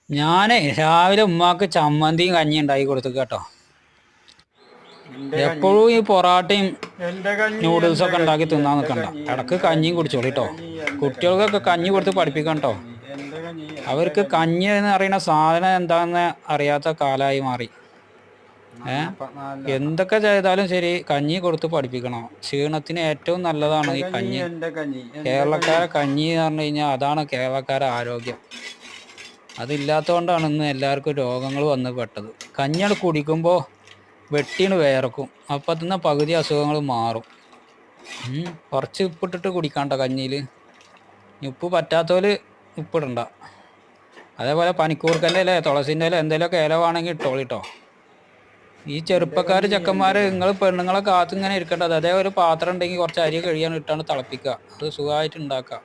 ഞാനേ രാവിലെ ഉമ്മാക്ക് ചമ്മന്തിയും കഞ്ഞി ഉണ്ടാക്കി കൊടുത്തു കേട്ടോ. എപ്പോഴും ഈ പൊറാട്ടയും നൂഡിൽസൊക്കെ ഉണ്ടാക്കി തിന്നാൻ നിൽക്കണ്ട, ഇടക്ക് കഞ്ഞിയും കുടിച്ചോളൂ കേട്ടോ. കുട്ടികൾക്കൊക്കെ കഞ്ഞി കൊടുത്ത് പഠിപ്പിക്കണം കേട്ടോ. അവർക്ക് കഞ്ഞി എന്ന് പറയുന്ന സാധനം എന്താണെന്ന് അറിയാത്ത കാലമായി മാറി. എന്തൊക്കെ ചെയ്താലും ശരി കഞ്ഞി കൊടുത്ത് പഠിപ്പിക്കണം. ക്ഷീണത്തിന് ഏറ്റവും നല്ലതാണ് ഈ കഞ്ഞി. കേരളക്കാരെ കഞ്ഞി എന്ന് പറഞ്ഞു കഴിഞ്ഞാൽ അതാണ് കേരളക്കാരെ ആരോഗ്യം. അതില്ലാത്തതുകൊണ്ടാണ് ഇന്ന് എല്ലാവർക്കും രോഗങ്ങൾ വന്ന് പെട്ടത്. കഞ്ഞിയാണ് കുടിക്കുമ്പോൾ വെട്ടീണ് വേർക്കും, അപ്പം അതിന്ന പകുതി അസുഖങ്ങൾ മാറും. കുറച്ച് ഉപ്പിട്ടിട്ട് കുടിക്കാണ്ട കഞ്ഞിയിൽ. ഉപ്പ് പറ്റാത്തവര് ഉപ്പിടണ്ട. അതേപോലെ പനിക്കൂർക്കൻ്റെ ഇല, തുളസിൻ്റെ ഇല, എന്തെങ്കിലുമൊക്കെ ഇല വേണമെങ്കിൽ ഇട്ടോളിട്ടോ. ഈ ചെറുപ്പക്കാർ ചെക്കന്മാർ നിങ്ങൾ പെണ്ണുങ്ങളെ കാത്തിങ്ങനെ ഇരിക്കേണ്ടത്. അതേ ഒരു പാത്രം ഉണ്ടെങ്കിൽ കുറച്ച് അരി കഴിയാൻ ഇട്ടാണ് തിളപ്പിക്കുക. അത് സുഖമായിട്ട് ഉണ്ടാക്കുക.